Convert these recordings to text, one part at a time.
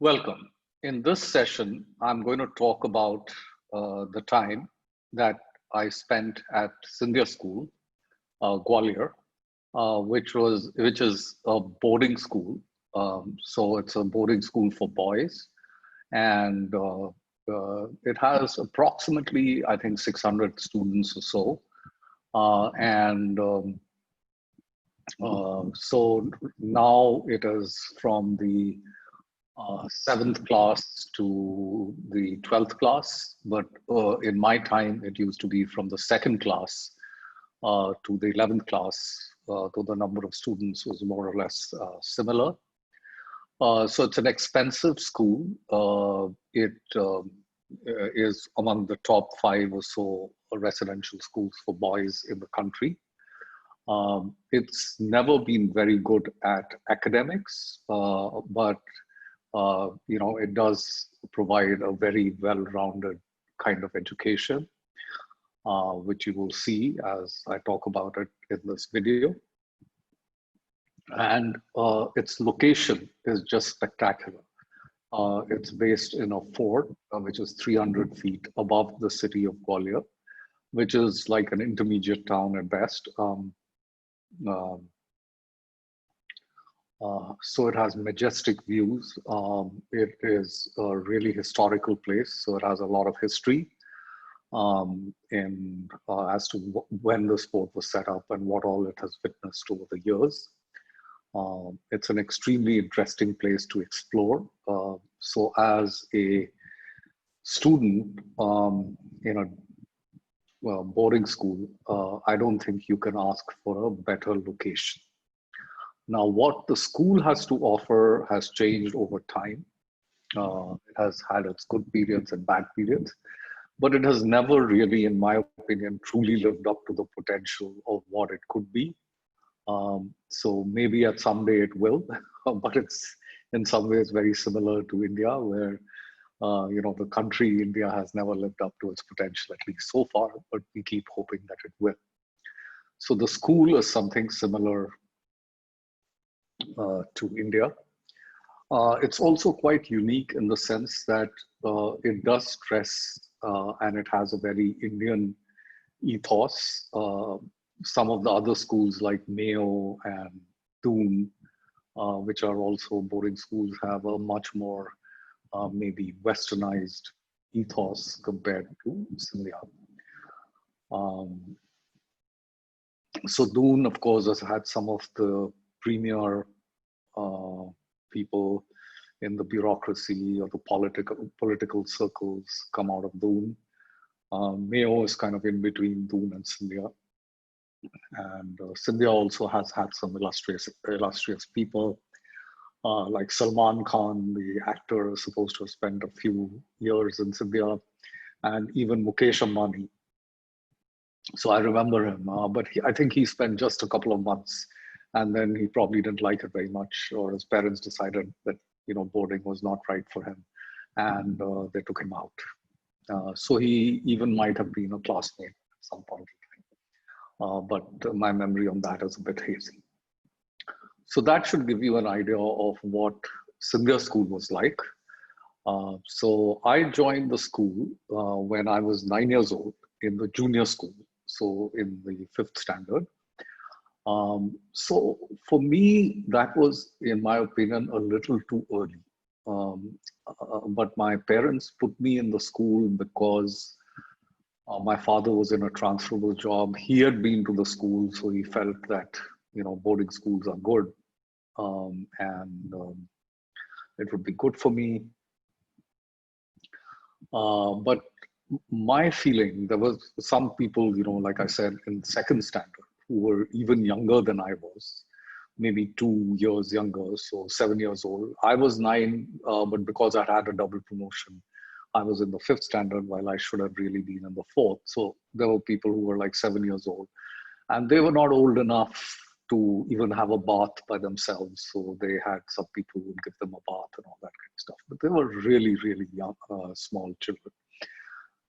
Welcome. In this session, I'm going to talk about the time that I spent at Scindia School, Gwalior, which is a boarding school. So it's a boarding school for boys, and it has approximately, I think, 600 students or so. And so now it is from the seventh class to the 12th class, but in my time, it used to be from the second class to the 11th class, though the number of students was more or less similar. So it's an expensive school. It is among the top 5 or so residential schools for boys in the country. It's never been very good at academics, but it does provide a very well-rounded kind of education, which you will see as I talk about it in this video. And its location is just spectacular. It's based in a fort, which is 300 feet above the city of Gwalior, which is like an intermediate town at best. So it has majestic views. It is a really historical place, so it has a lot of history as to when the sport was set up and what all it has witnessed over the years. It's an extremely interesting place to explore. So as a student in a boarding school, I don't think you can ask for a better location. Now, what the school has to offer has changed over time. It has had its good periods and bad periods, but it has never really, in my opinion, truly lived up to the potential of what it could be. So maybe at some day it will, but it's in some ways very similar to India, where the country India has never lived up to its potential, at least so far, but we keep hoping that it will. So the school is something similar to India. It's also quite unique in the sense that it does stress and it has a very Indian ethos. Some of the other schools like Mayo and Doon, which are also boarding schools, have a much more maybe westernized ethos compared to Scindia. So Doon, of course, has had some of the premier people in the bureaucracy or the political circles come out of Doon. Mayo is kind of in between Doon and Scindia. And Scindia also has had some illustrious people, like Salman Khan, the actor, is supposed to have spent a few years in Scindia, and even Mukesh Ambani. So I remember him, but I think he spent just a couple of months, and then he probably didn't like it very much, or his parents decided that boarding was not right for him, and they took him out. So he even might have been a classmate at some point in time, but my memory on that is a bit hazy. So that should give you an idea of what Scindia School was like. So I joined the school when I was 9 years old in the junior school, so in the 5th standard. So for me, that was, in my opinion, a little too early. But my parents put me in the school because my father was in a transferable job. He had been to the school, so he felt that boarding schools are good, and it would be good for me. But my feeling, there was some people, like I said, in 2nd standard, who were even younger than I was, maybe 2 years younger, so 7 years old. I was 9, but because I had a double promotion, I was in the 5th standard while I should have really been in the 4th. So there were people who were like 7 years old, and they were not old enough to even have a bath by themselves. So they had some people who would give them a bath and all that kind of stuff, but they were really, really young, small children.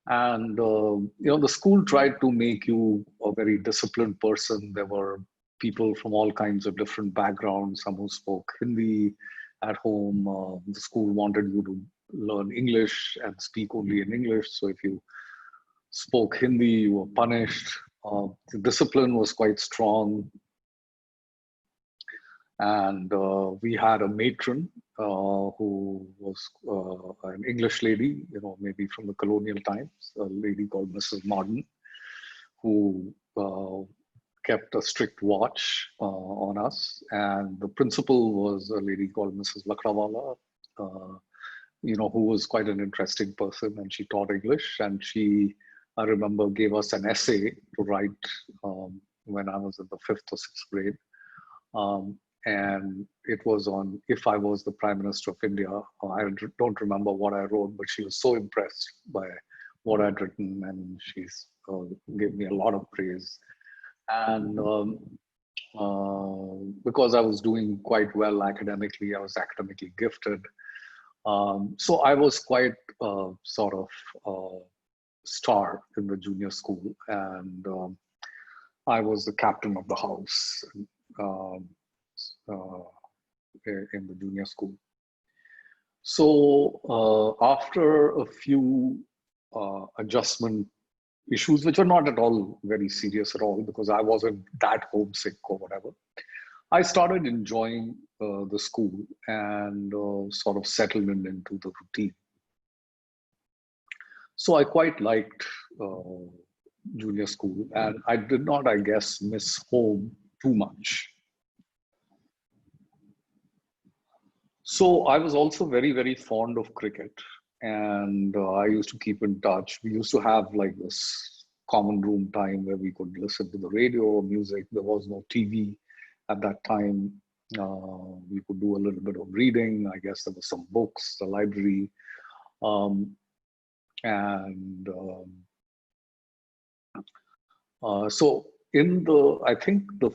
And the school tried to make you a very disciplined person. There were people from all kinds of different backgrounds, some who spoke Hindi, at home. The school wanted you to learn English and speak only in English. So if you spoke Hindi, you were punished. The discipline was quite strong. And we had a matron who was an English lady, maybe from the colonial times, a lady called Mrs. Marden, who kept a strict watch on us. And the principal was a lady called Mrs. Lakrawala, who was quite an interesting person, and she taught English. And she, I remember, gave us an essay to write when I was in the 5th or 6th grade. And it was on if I was the Prime Minister of India. I don't remember what I wrote, but she was so impressed by what I'd written, and she gave me a lot of praise. And because I was doing quite well academically, I was academically gifted. So I was quite sort of star in the junior school, and I was the captain of the house in the junior school. So after a few adjustment issues, which were not at all very serious at all, because I wasn't that homesick or whatever, I started enjoying the school and sort of settled into the routine. So I quite liked junior school, and I did not, I guess, miss home too much. So I was also very, very fond of cricket, and I used to keep in touch. We used to have like this common room time where we could listen to the radio or music. There was no TV at that time. We could do a little bit of reading. I guess there were some books, the library. So I think the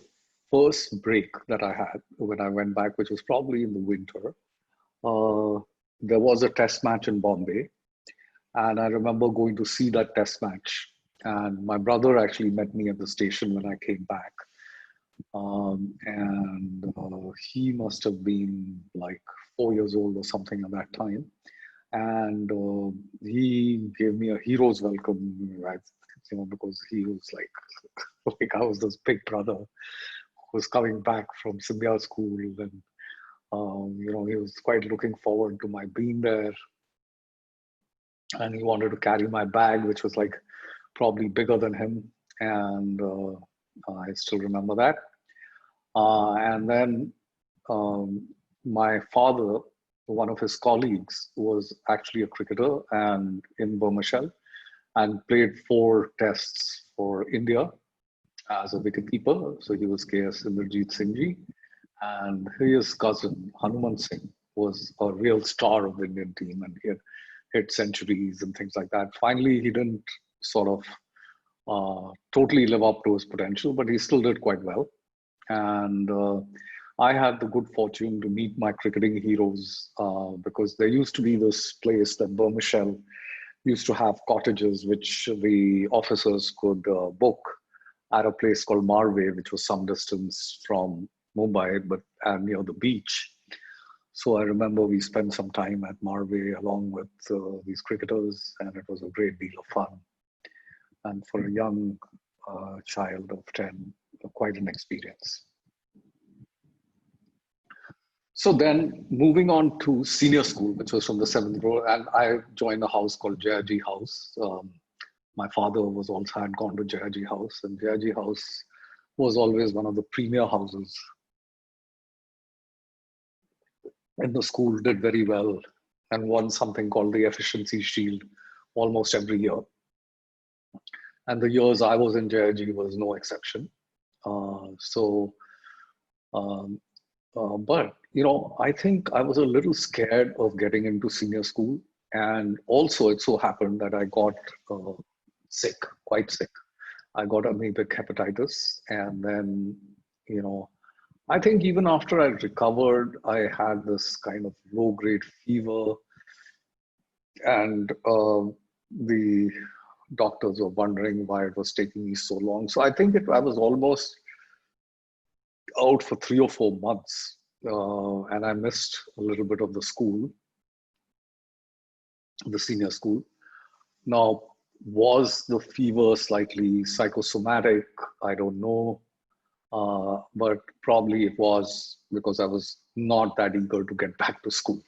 first break that I had when I went back, which was probably in the winter, there was a test match in Bombay. And I remember going to see that test match. And my brother actually met me at the station when I came back. He must have been like 4 years old or something at that time. And he gave me a hero's welcome, because he was like I was this big brother who was coming back from Scindia school, and he was quite looking forward to my being there. And he wanted to carry my bag, which was like probably bigger than him. And I still remember that. And then my father, one of his colleagues, was actually a cricketer and in Burmashell, and played 4 tests for India as a wicketkeeper. So he was KS Inderjeet Singh ji. And his cousin, Hanuman Singh, was a real star of the Indian team, and he had hit centuries and things like that. Finally, he didn't sort of totally live up to his potential, but he still did quite well. And I had the good fortune to meet my cricketing heroes because there used to be this place that Burmashell used to have cottages which the officers could book at a place called Marve, which was some distance from Mumbai, but near the beach. So I remember we spent some time at Marve along with these cricketers, and it was a great deal of fun. And for a young child of 10, quite an experience. So then moving on to senior school, which was from the 7th row, and I joined a house called Jayaji House. My father was also had gone to Jayaji House, and Jayaji House was always one of the premier houses. And the school did very well and won something called the Efficiency Shield almost every year. And the years I was in Jayaji was no exception. But, I think I was a little scared of getting into senior school. And also it so happened that I got sick, quite sick. I got amoebic hepatitis. And then, I think even after I recovered, I had this kind of low-grade fever. And the doctors were wondering why it was taking me so long. So I think I was almost out for 3 or 4 months and I missed a little bit of the school, the senior school. Now, was the fever slightly psychosomatic? I don't know. But probably it was because I was not that eager to get back to school.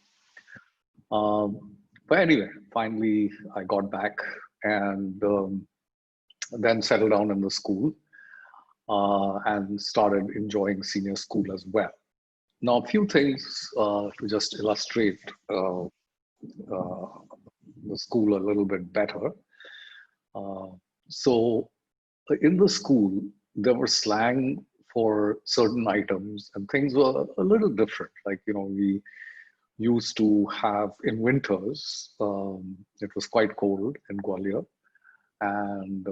But anyway, finally I got back and then settled down in the school and started enjoying senior school as well. Now, a few things to just illustrate the school a little bit better. Uh, so, in the school, there were slang for certain items, and things were a little different. Like, we used to have in winters, it was quite cold in Gwalior, and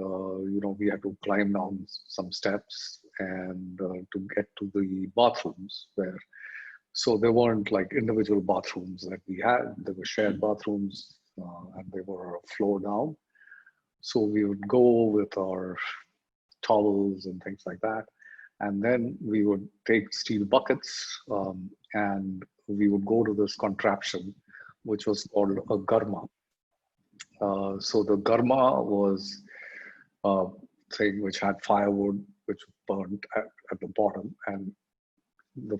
we had to climb down some steps and to get to the bathrooms where. So there weren't like individual bathrooms that we had. There were shared bathrooms, and they were floor down. So we would go with our towels and things like that. And then we would take steel buckets and we would go to this contraption, which was called a garma. So the garma was a thing which had firewood, which burned at the bottom, and the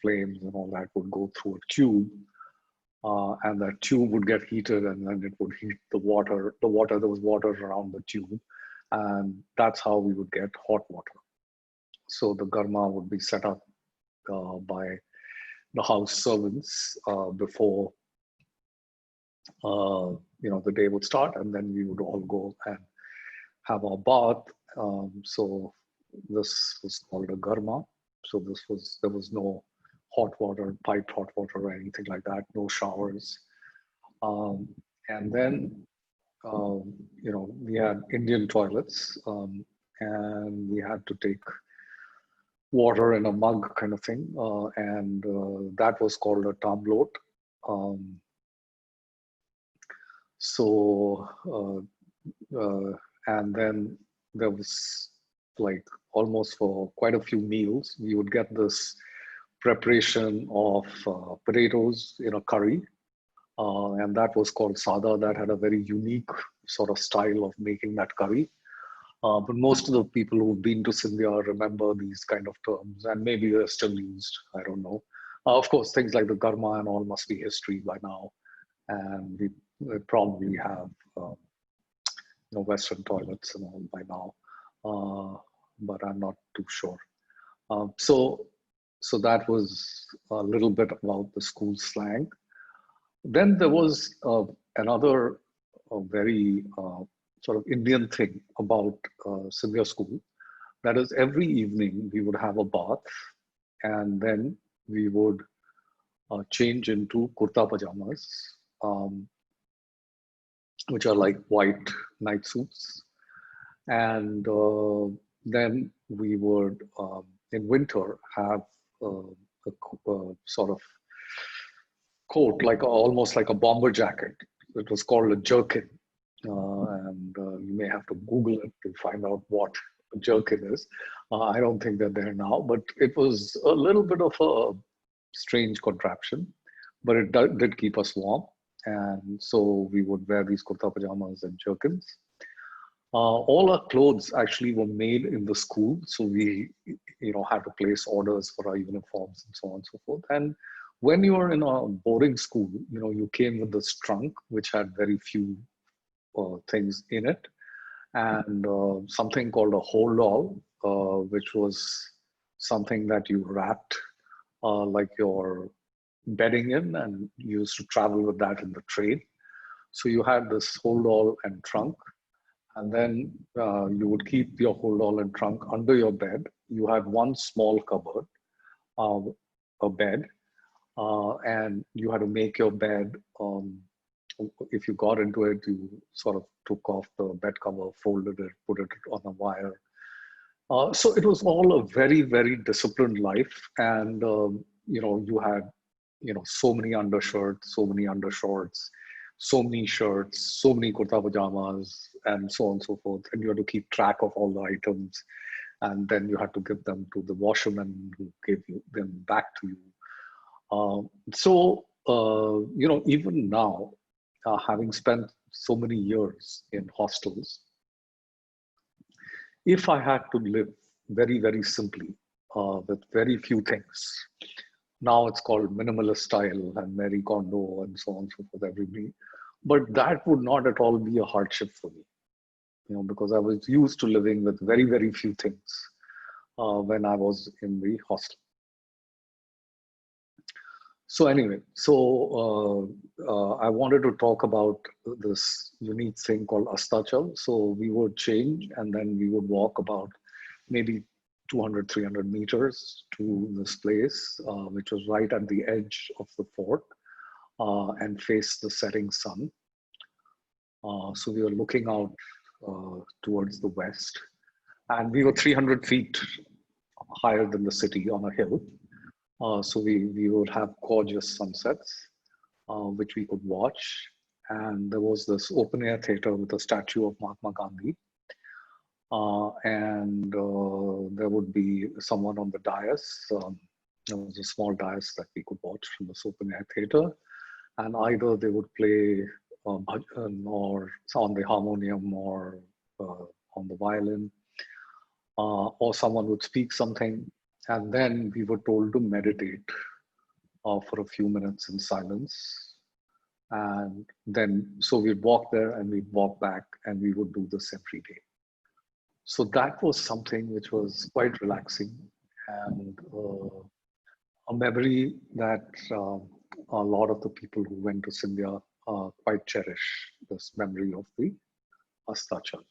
flames and all that would go through a tube. And that tube would get heated, and then it would heat the water. There was water around the tube, and that's how we would get hot water. So the garma would be set up by the house servants before the day would start, and then we would all go and have our bath. So this was called a garma. So there was no hot water, piped hot water, or anything like that. No showers, and then we had Indian toilets, and we had to take water in a mug kind of thing, and that was called a tamlot. And then there was like almost for quite a few meals, we would get this preparation of potatoes in a curry, and that was called sada. That had a very unique sort of style of making that curry. But most of the people who've been to Scindia remember these kind of terms, and maybe they're still used. I don't know. Of course, things like the garma and all must be history by now, and we probably have Western toilets and all by now, but I'm not too sure. So that was a little bit about the school slang. Then there was another very sort of Indian thing about Scindia school. That is, every evening we would have a bath, and then we would change into kurta pajamas, which are like white night suits. And then we would, in winter, have a sort of coat, like almost like a bomber jacket. It was called a jerkin. And you may have to Google it to find out what a jerkin is. I don't think they're there now, but it was a little bit of a strange contraption, but it did keep us warm. And so we would wear these kurta pajamas and jerkins. All our clothes actually were made in the school, so we, had to place orders for our uniforms and so on and so forth. And when you were in a boarding school, you came with this trunk which had very few things in it, and something called a hold all, which was something that you wrapped like your bedding in, and you used to travel with that in the train. So you had this hold all and trunk, and then you would keep your hold all and trunk under your bed. You had one small cupboard, a bed, and you had to make your bed. If you got into it, you sort of took off the bed cover, folded it, put it on a wire. So it was all a very, very disciplined life. And, you had, so many undershirts, so many undershorts, so many shirts, so many kurta pajamas, and so on and so forth. And you had to keep track of all the items. and then you had to give them to the washerman who gave them back to you. Even now, having spent so many years in hostels, if I had to live very, very simply with very few things, now it's called minimalist style and Mary Kondo and so on and so forth, everybody. But that would not at all be a hardship for me, because I was used to living with very, very few things when I was in the hostel. So anyway, I wanted to talk about this unique thing called Astachal. So we would change and then we would walk about maybe 200, 300 meters to this place, which was right at the edge of the fort and face the setting sun. So we were looking out towards the west, and we were 300 feet higher than the city on a hill. So we would have gorgeous sunsets, which we could watch. And there was this open air theater with a statue of Mahatma Gandhi. There would be someone on the dais. There was a small dais that we could watch from this open air theater. And either they would play bhajan or on the harmonium or on the violin, or someone would speak something. And then we were told to meditate for a few minutes in silence. And then, so we'd walk there and we'd walk back and we would do this every day. So that was something which was quite relaxing and a memory that a lot of the people who went to Scindia quite cherish, this memory of the Astachal.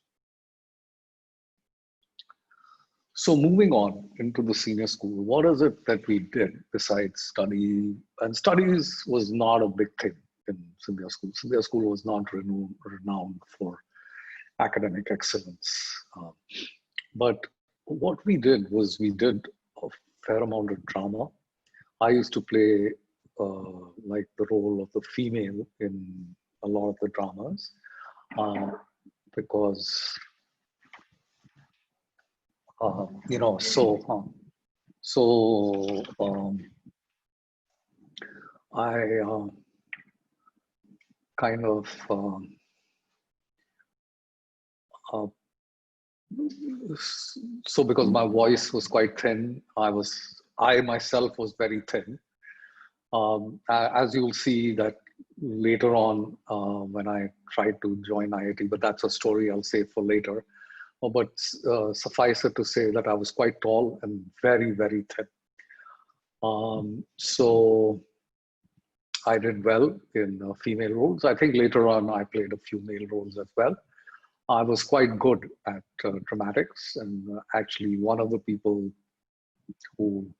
So moving on into the senior school, what is it that we did besides study? And studies was not a big thing in Scindia School. Scindia School was not renowned for academic excellence. But what we did was we did a fair amount of drama. I used to play like the role of the female in a lot of the dramas because I kind of so because my voice was quite thin, I myself was very thin. As you'll see that later on when I tried to join IIT, but that's a story I'll save for later. But suffice it to say that I was quite tall and very, very thin. So I did well in female roles. I think later on I played a few male roles as well. I was quite good at dramatics, and actually one of the people who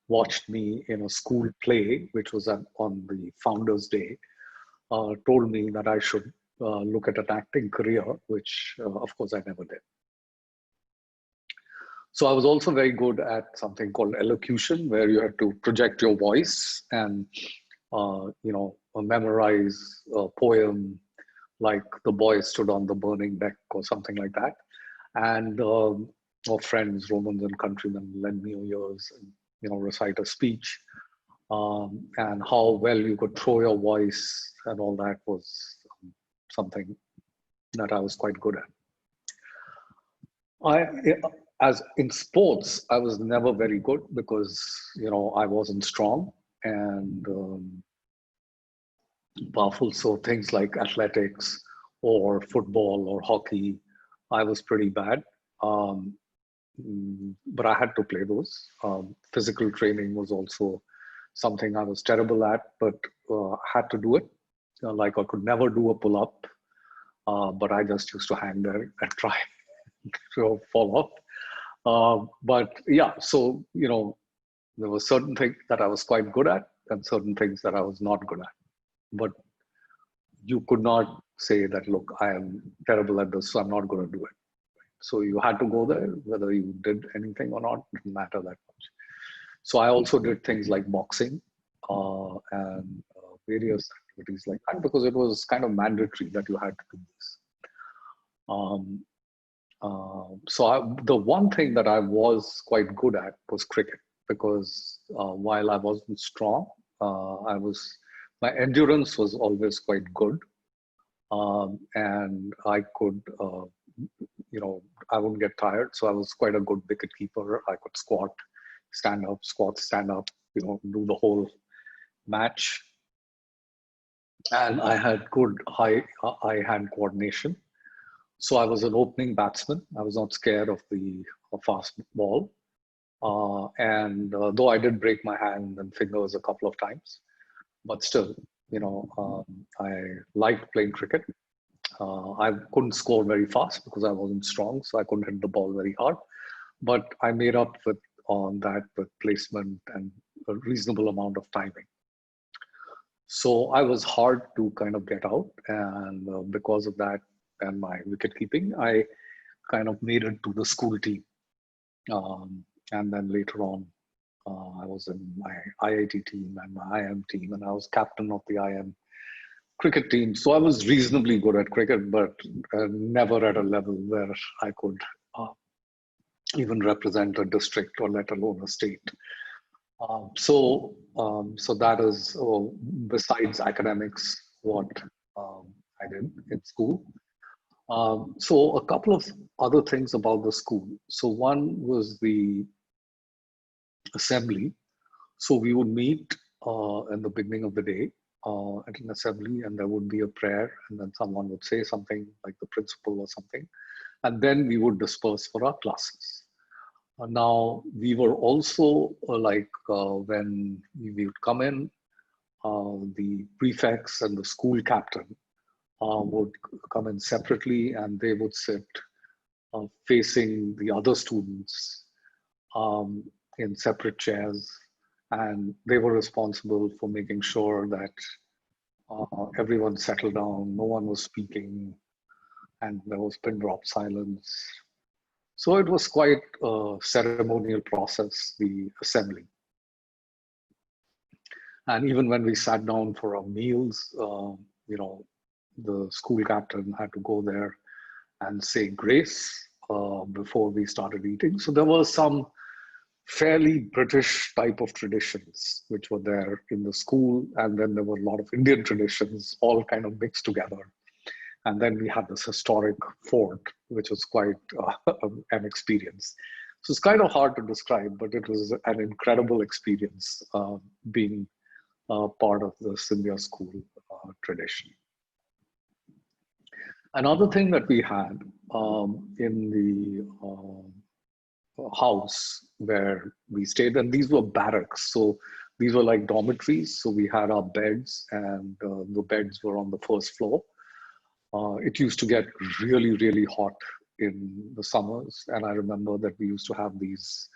watched me in a school play, which was on the Founders' Day, told me that I should look at an acting career, which of course I never did. So I was also very good at something called elocution, where you had to project your voice and memorize a poem like "The Boy Stood on the Burning Deck" or something like that. And our friends, Romans and countrymen, lend me your ears and recite a speech. And how well you could throw your voice and all that was something that I was quite good at. As in sports, I was never very good because I wasn't strong and powerful. So things like athletics or football or hockey, I was pretty bad. But I had to play those. Physical training was also something I was terrible at, but had to do it. Like I could never do a pull-up, but I just used to hang there and try to fall off. But yeah, so, there were certain things that I was quite good at and certain things that I was not good at. But you could not say that, look, I am terrible at this, so I'm not going to do it. So you had to go there, whether you did anything or not, didn't matter that much. So I also did things like boxing and various activities like that, because it was kind of mandatory that you had to do this. The one thing that I was quite good at was cricket, because while I wasn't strong, my endurance was always quite good, and I could, I wouldn't get tired. So I was quite a good wicket keeper. I could squat, stand up, squat, stand up, do the whole match. And I had good eye-hand coordination. So I was an opening batsman. I was not scared of the fast ball. Though I did break my hand and fingers a couple of times, but still, I liked playing cricket. I couldn't score very fast because I wasn't strong, so I couldn't hit the ball very hard. But I made up on that with placement and a reasonable amount of timing. So I was hard to kind of get out, and because of that and my wicket keeping, I kind of made it to the school team. And then later on, I was in my IIT team and my IM team, and I was captain of the IM cricket team. So I was reasonably good at cricket, but never at a level where I could even represent a district or let alone a state. So that is, besides academics, what I did in school. So a couple of other things about the school. So one was the assembly. So we would meet in the beginning of the day at an assembly, and there would be a prayer, and then someone would say something like the principal or something, and then we would disperse for our classes. Now, we were also when we would come in, the prefects and the school captain would come in separately, and they would sit facing the other students in separate chairs, and they were responsible for making sure that everyone settled down, no one was speaking, and there was pin drop silence. So it was quite a ceremonial process, the assembly. And even when we sat down for our meals, the school captain had to go there and say grace before we started eating. So there was some fairly British type of traditions which were there in the school, and then there were a lot of Indian traditions all kind of mixed together. And then we had this historic fort, which was quite an experience. So it's kind of hard to describe, but it was an incredible experience being part of the Scindia school tradition. Another thing that we had in the house where we stayed, and these were barracks. So these were like dormitories. So we had our beds, and the beds were on the first floor. It used to get really, really hot in the summers. And I remember that we used to have these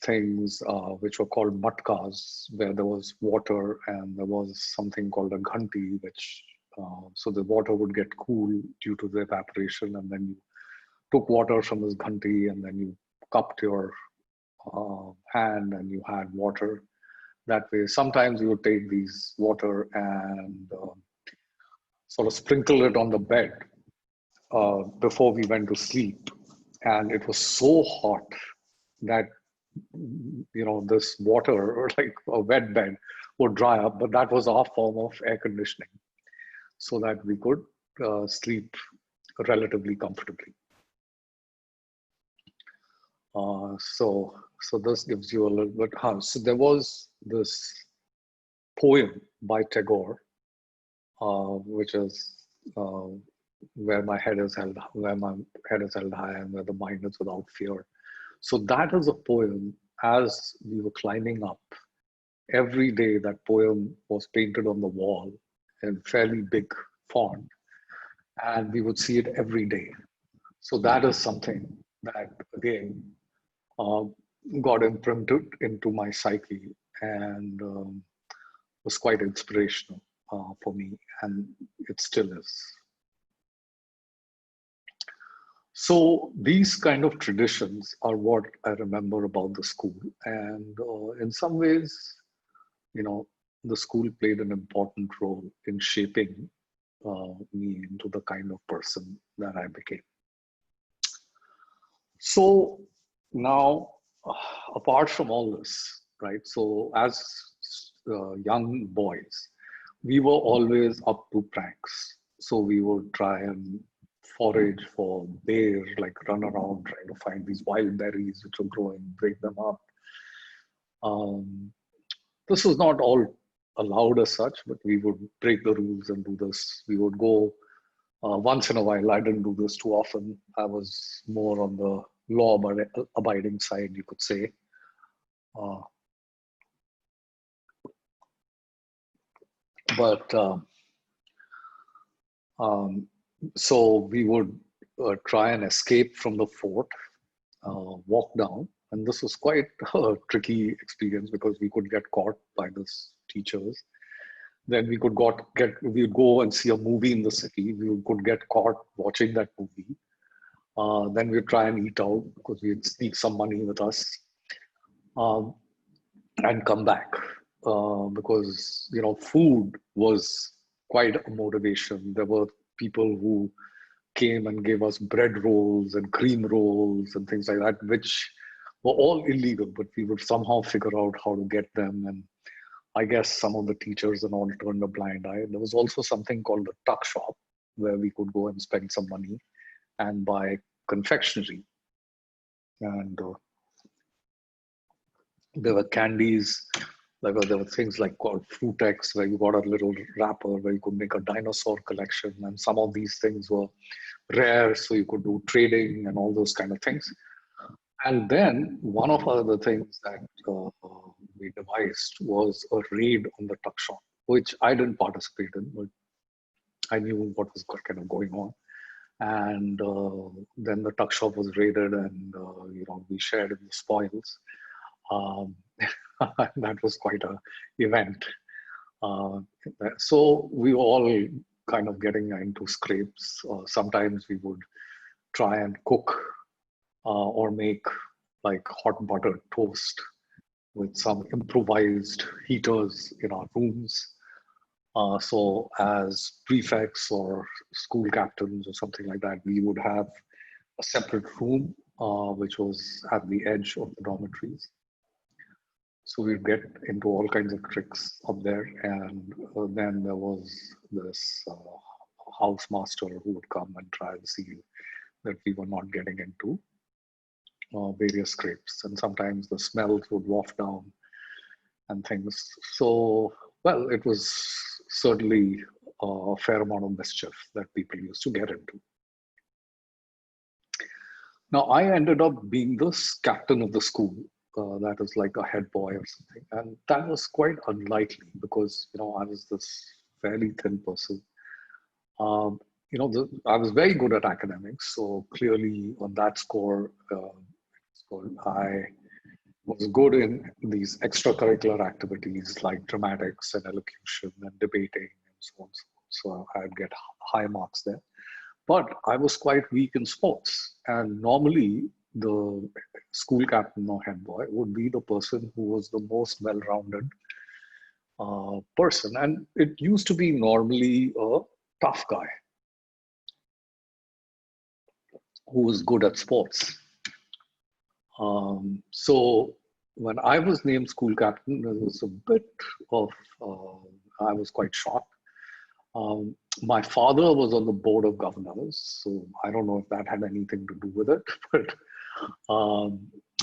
things which were called matkas, where there was water and there was something called a ghanti, which so the water would get cool due to the evaporation, and then you took water from this ghanti, and then you cupped your hand and you had water that way. Sometimes you would take these water and sort of sprinkle it on the bed before we went to sleep. And it was so hot that, this water, like a wet bed, would dry up. But that was our form of air conditioning so that we could sleep relatively comfortably. So this gives you a little bit. So there was this poem by Tagore, which is where my head is held high, and where the mind is without fear. So that is a poem. As we were climbing up, every day that poem was painted on the wall in fairly big font, and we would see it every day. So that is something that, again, got imprinted into my psyche, and was quite inspirational for me, and it still is. So these kind of traditions are what I remember about the school, and in some ways, the school played an important role in shaping me into the kind of person that I became. So now, apart from all this, right? So as young boys, we were always up to pranks. So we would try and forage for bear, like run around trying to find these wild berries which were growing, break them up. Um, this was not all allowed as such, but we would break the rules and do this. We would go once in a while. I didn't do this too often. I was more on the law abiding side, you could say. Uh, but um, so we would try and escape from the fort, walk down, and this was quite a tricky experience because we could get caught by the teachers. Then we could we would go and see a movie in the city. We could get caught watching that movie. Then we'd try and eat out because we'd sneak some money with us, um, and come back because food was quite a motivation. There were people who came and gave us bread rolls and cream rolls and things like that, which were all illegal, but we would somehow figure out how to get them. And I guess some of the teachers and all turned a blind eye. There was also something called a tuck shop where we could go and spend some money and buy confectionery. And there were candies, like there were things like called Fruitex, where you got a little wrapper where you could make a dinosaur collection. And some of these things were rare, so you could do trading and all those kind of things. And then one of other things that we devised was a raid on the tuck shop, which I didn't participate in, but I knew what was kind of going on. And then the tuck shop was raided, and we shared in the spoils. Um, that was quite a event. Uh, so we were all kind of getting into scrapes. Sometimes we would try and cook or make like hot buttered toast with some improvised heaters in our rooms. So as prefects or school captains or something like that, we would have a separate room, which was at the edge of the dormitories. So we'd get into all kinds of tricks up there. And then there was this housemaster who would come and try and see that we were not getting into various scrapes. And sometimes the smells would waft down and things. So, well, it was certainly a fair amount of mischief that people used to get into. Now, I ended up being the captain of the school. That is like a head boy or something. And that was quite unlikely because, I was this fairly thin person. Um, I was very good at academics. So clearly on that score, I was good in these extracurricular activities like dramatics and elocution and debating and so on. So I'd get high marks there. But I was quite weak in sports. And normally the school captain or head boy would be the person who was the most well-rounded person. And it used to be normally a tough guy who was good at sports. So when I was named school captain, there was a bit of, I was quite shocked. My father was on the board of governors, so I don't know if that had anything to do with it, but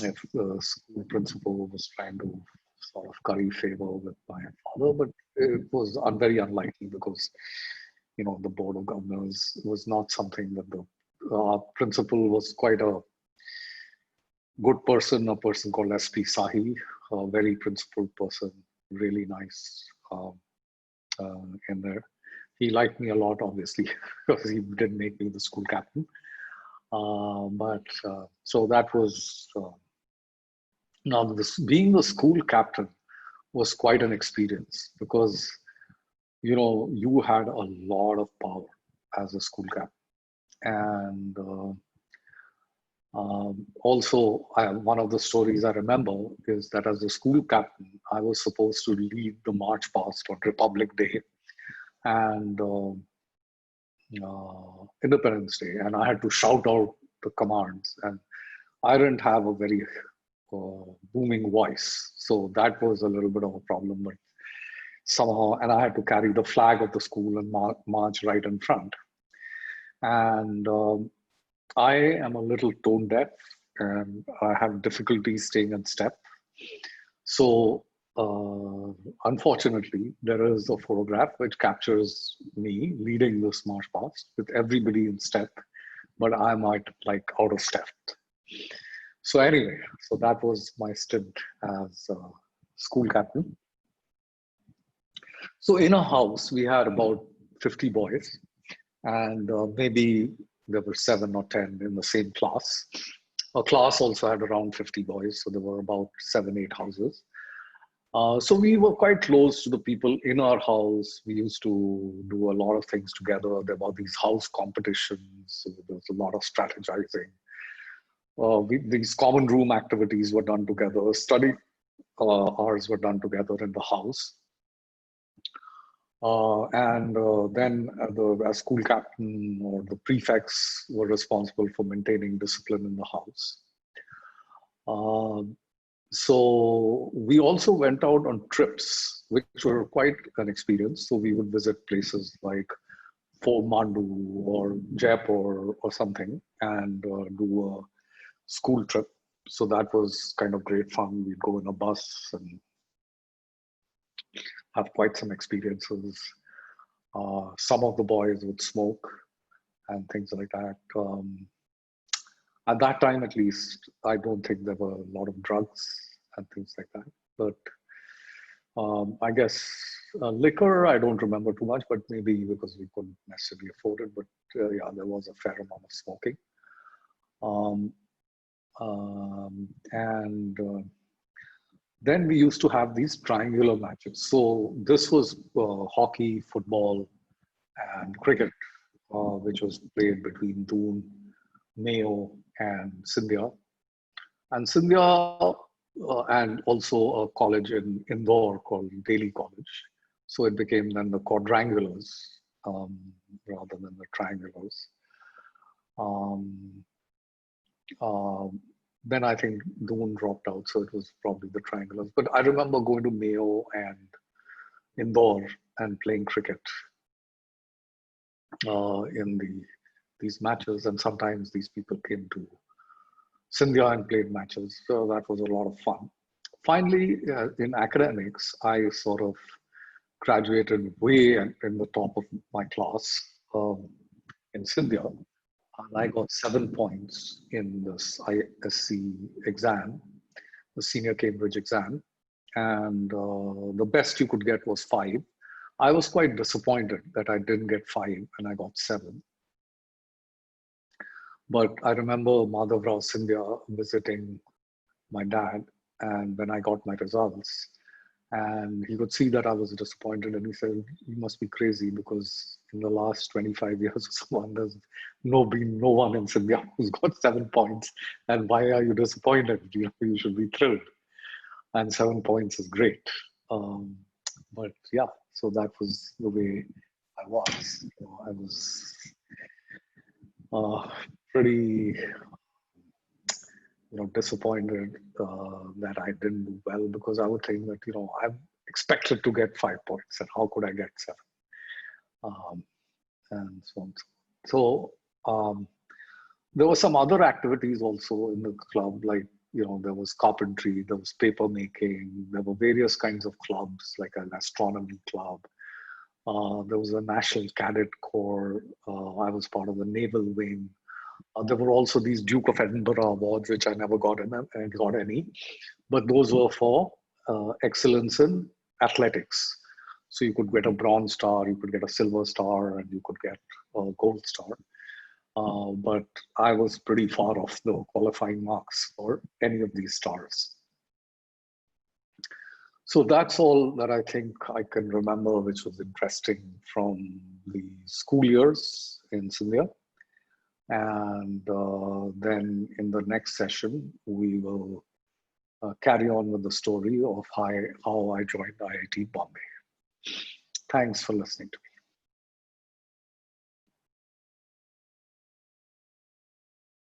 if the school principal was trying to sort of curry favor with my father, but it was very unlikely because, the board of governors was not something that the principal was quite a good person, a person called SP Sahi, a very principled person, really nice in there. He liked me a lot, obviously, because he did make me the school captain. So that was, now this, being the school captain was quite an experience because, you had a lot of power as a school captain. And also, one of the stories I remember is that as a school captain, I was supposed to lead the march past on Republic Day and Independence Day, and I had to shout out the commands. And I didn't have a very booming voice. So that was a little bit of a problem, but somehow, and I had to carry the flag of the school and march right in front. And I am a little tone deaf and I have difficulty staying in step. So unfortunately, there is a photograph which captures me leading this march past with everybody in step, but I might like out of step. So anyway, so that was my stint as school captain. So in a house, we had about 50 boys, and maybe there were 7 or 10 in the same class. Our class also had around 50 boys, so there were about 7, 8 houses. So we were quite close to the people in our house. We used to do a lot of things together. There were these house competitions. So there was a lot of strategizing. These common room activities were done together. Study hours were done together in the house. Then as school captain or the prefects were responsible for maintaining discipline in the house. So we also went out on trips, which were quite an experience. So we would visit places like Fort Mandu or Jaipur or something and do a school trip. So that was kind of great fun. We'd go in a bus and have quite some experiences. Some of the boys would smoke and things like that. At that time, at least, I don't think there were a lot of drugs and things like that. But I guess liquor, I don't remember too much, but maybe because we couldn't necessarily afford it. But yeah, there was a fair amount of smoking. Then we used to have these triangular matches. So this was hockey, football, and cricket, which was played between Doon, Mayo, and Scindia. And Scindia, and also a college in Indore called Delhi College. So it became then the quadrangulars rather than the triangulars. Then I think Doon dropped out, so it was probably the triangulars. But I remember going to Mayo and Indore and playing cricket in these matches, and sometimes these people came to Scindia and played matches, so that was a lot of fun. Finally, in academics, I sort of graduated way in the top of my class in Scindia, and I got 7 points in this ISC exam, the senior Cambridge exam, and the best you could get was 5. I was quite disappointed that I didn't get 5 and I got 7. But I remember Madhav Rao Scindia visiting my dad, and when I got my results, and he could see that I was disappointed, and he said, "You must be crazy because in the last 25 years or so, there's been no one in Scindia who's got 7 points, and why are you disappointed? You should be thrilled." And 7 points is great. But yeah, so that was the way I was. I was pretty disappointed that I didn't do well, because I would think that I'm expected to get 5 points, and how could I get 7? And so on. So there were some other activities also in the club, like there was carpentry, there was paper making, there were various kinds of clubs, like an astronomy club. There was a National Cadet Corps. I was part of the naval wing. There were also these Duke of Edinburgh awards, which I never got any, but those were for excellence in athletics. So you could get a bronze star, you could get a silver star, and you could get a gold star. But I was pretty far off the qualifying marks for any of these stars. So that's all that I think I can remember, which was interesting from the school years in Scindia. And then in the next session, we will carry on with the story of how I joined IIT Bombay. Thanks for listening to me.